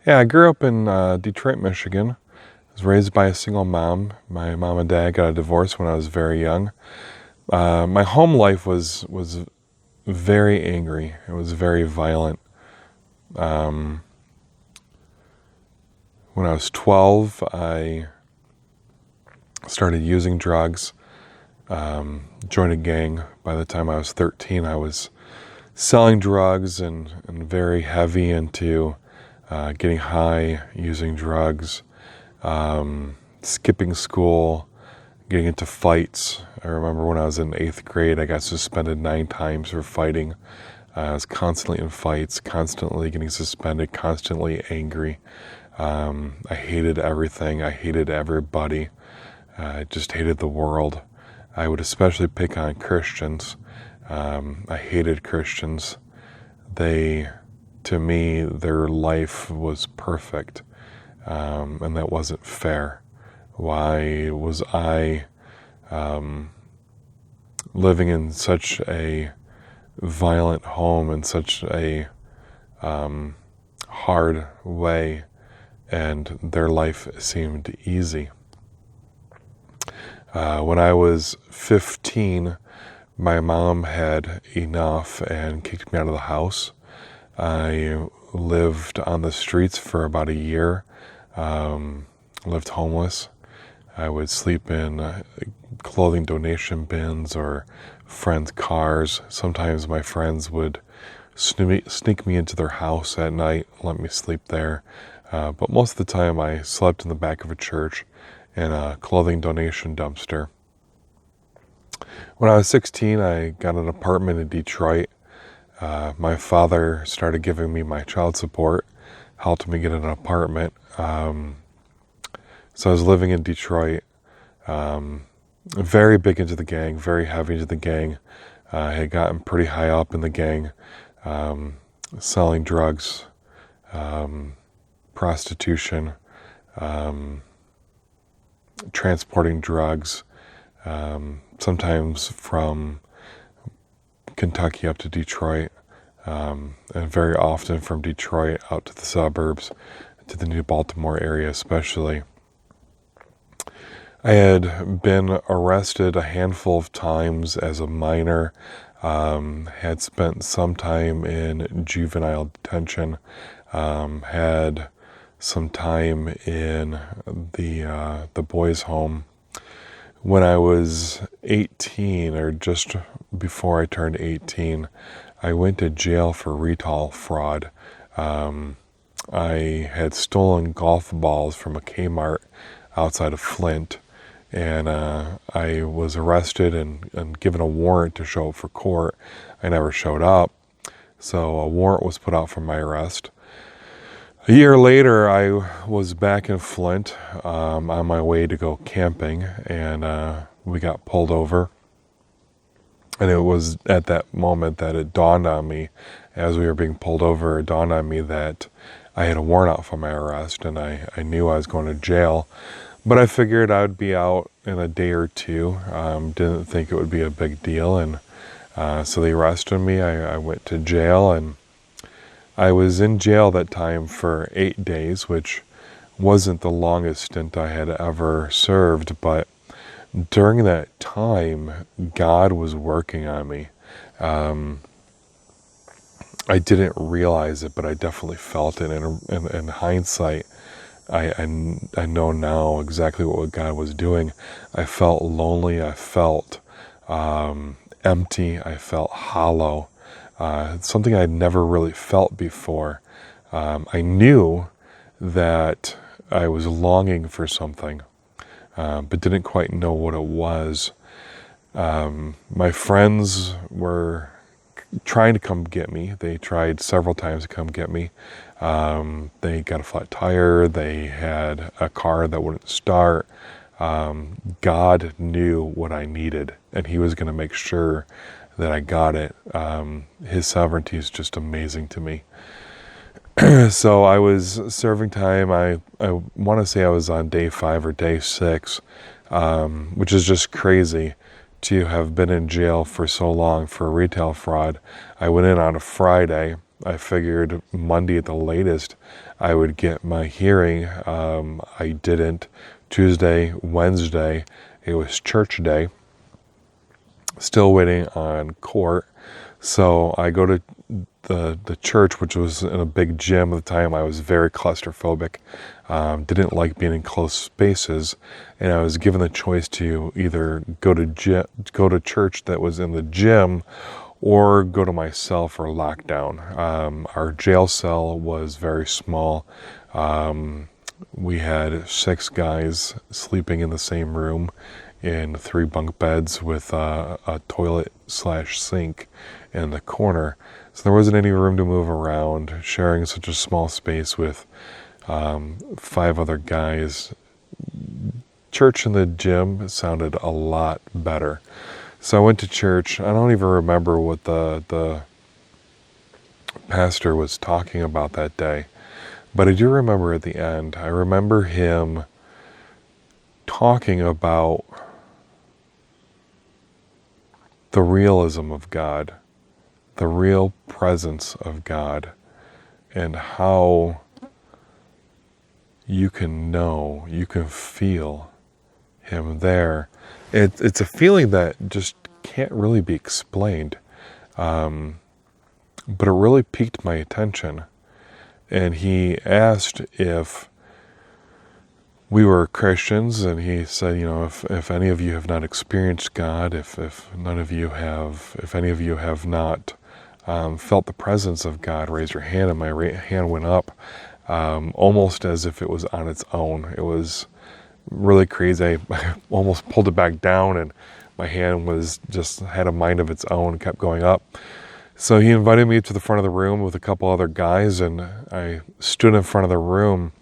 Yeah, I grew up in Detroit, Michigan. I was raised by a single mom. My mom and dad got a divorce when I was very young. My home life was very angry. It was very violent. Um, when I was 12, I started using drugs, joined a gang. By the time I was 13, I was selling drugs and very heavy into getting high, using drugs, skipping school, getting into fights. I remember when I was in 8th grade, I got suspended 9 times for fighting. I was constantly in fights, constantly getting suspended, constantly angry. I hated everything. I hated everybody. I just hated the world. I would especially pick on Christians. I hated Christians. To me, their life was perfect, and that wasn't fair. Why was I living in such a violent home in such a hard way, and their life seemed easy? When I was 15, my mom had enough and kicked me out of the house. I lived on the streets for about a year, lived homeless. I would sleep in clothing donation bins or friends' cars. Sometimes my friends would sneak me into their house at night, let me sleep there. But most of the time I slept in the back of a church in a clothing donation dumpster. When I was 16, I got an apartment in Detroit. My father started giving me my child support, helped me get an apartment. So I was living in Detroit, very big into the gang, very heavy into the gang. I had gotten pretty high up in the gang, selling drugs, prostitution, transporting drugs, sometimes from Kentucky up to Detroit, and very often from Detroit out to the suburbs, to the New Baltimore area especially. I had been arrested a handful of times as a minor, had spent some time in juvenile detention, had some time in the boys' home. When I was 18, or just before I turned 18, I went to jail for retail fraud. I had stolen golf balls from a Kmart outside of Flint, and I was arrested and given a warrant to show up for court. I never showed up, so a warrant was put out for my arrest. A year later, I was back in Flint on my way to go camping, and we got pulled over. And it was at that moment that it dawned on me, as we were being pulled over, it dawned on me that I had a warrant out for my arrest, and I knew I was going to jail. But I figured I would be out in a day or two. Didn't think it would be a big deal, and so they arrested me. I went to jail, and I was in jail that time for 8 days, which wasn't the longest stint I had ever served, but during that time, God was working on me. I didn't realize it, but I definitely felt it. In hindsight, I know now exactly what God was doing. I felt lonely. I felt empty. I felt hollow. Something I'd never really felt before. I knew that I was longing for something, but didn't quite know what it was. My friends were trying to come get me. They tried several times to come get me. They got a flat tire. They had a car that wouldn't start. God knew what I needed, and He was going to make sure that I got it. His sovereignty is just amazing to me. So I was serving time. I want to say I was on day 5 or day 6, which is just crazy to have been in jail for so long for retail fraud. I went in on a Friday. I figured Monday at the latest I would get my hearing. I didn't. Tuesday, Wednesday, it was church day. Still waiting on court. So I go to the church, which was in a big gym at the time. I was very claustrophobic. Didn't like being in close spaces, and I was given the choice to either go to church that was in the gym, or go to my cell for lockdown. Our jail cell was very small. We had 6 guys sleeping in the same room in 3 bunk beds with a toilet/sink in the corner. So there wasn't any room to move around, sharing such a small space with 5 other guys. Church in the gym sounded a lot better. So I went to church. I don't even remember what the pastor was talking about that day. But I do remember at the end, I remember him talking about the realism of God, the real presence of God, and how you can know, you can feel him there. It's a feeling that just can't really be explained, but it really piqued my attention. And he asked if we were Christians, and he said, if any of you have not experienced God, if any of you have not felt the presence of God, raise your hand. And my hand went up, almost as if it was on its own. It was really crazy. I almost pulled it back down, and my hand had a mind of its own, kept going up. So he invited me to the front of the room with a couple other guys, and I stood in front of the room.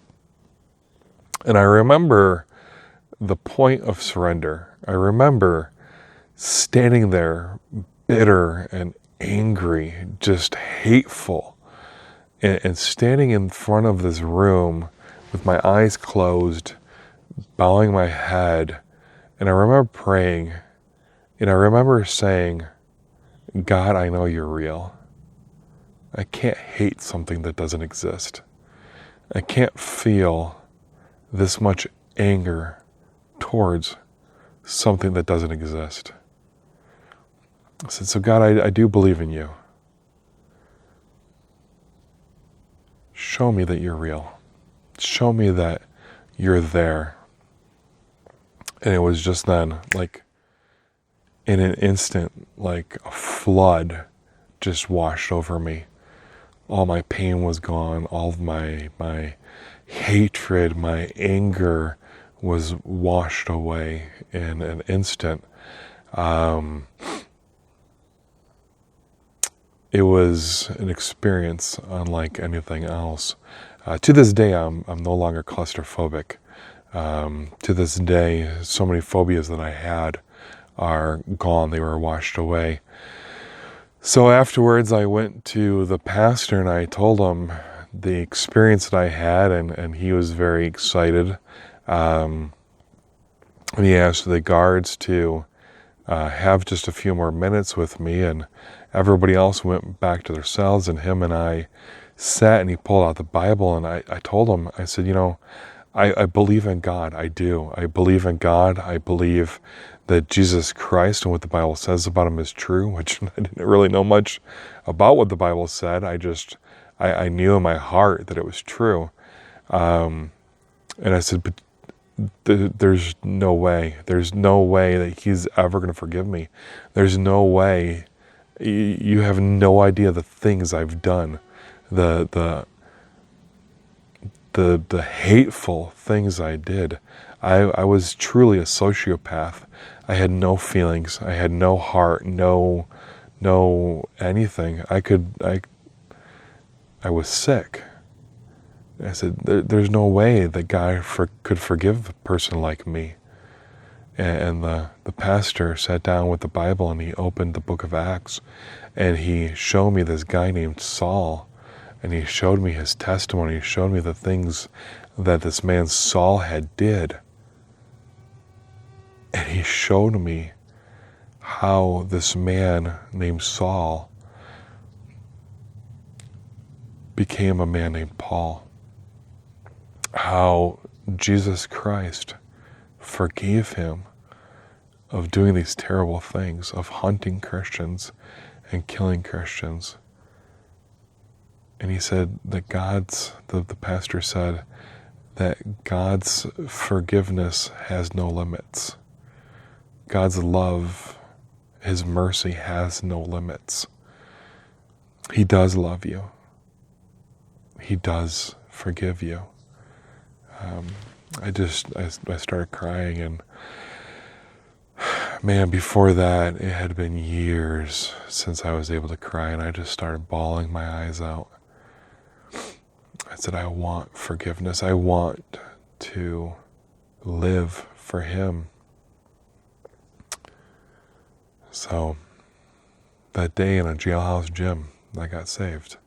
And I remember the point of surrender. I remember standing there bitter and angry, just hateful, and standing in front of this room with my eyes closed, bowing my head. And I remember praying, and I remember saying, God, I know you're real. I can't hate something that doesn't exist. I can't feel this much anger towards something that doesn't exist. I said, so God, I do believe in you. Show me that you're real. Show me that you're there. And it was just then, like in an instant, like a flood just washed over me. All my pain was gone. All of my hatred, my anger was washed away in an instant. It was an experience unlike anything else. To this day, I'm no longer claustrophobic. To this day, so many phobias that I had are gone. They were washed away. So afterwards, I went to the pastor and I told him the experience that I had, and he was very excited. And he asked the guards to have just a few more minutes with me, and everybody else went back to their cells, and him and I sat, and he pulled out the Bible, and I told him, I said, I believe in God. I do. I believe in God. I believe that Jesus Christ and what the Bible says about him is true, which I didn't really know much about what the Bible said. I knew in my heart that it was true. And I said, but there's no way. There's no way that he's ever going to forgive me. There's no way. You have no idea the things I've done, the hateful things I did. I was truly a sociopath. I had no feelings. I had no heart, no anything. I was sick. I said, there's no way that God could forgive a person like me. And the pastor sat down with the Bible, and he opened the book of Acts, and he showed me this guy named Saul, and he showed me his testimony. He showed me the things that this man Saul had did. And he showed me how this man named Saul became a man named Paul. How Jesus Christ forgave him of doing these terrible things, of hunting Christians and killing Christians. And he said that the pastor said that God's forgiveness has no limits. God's love, his mercy has no limits. He does love you. He does forgive you. I started crying, and man, before that, it had been years since I was able to cry, and I just started bawling my eyes out. I said, I want forgiveness. I want to live for him. So that day in a jailhouse gym, I got saved.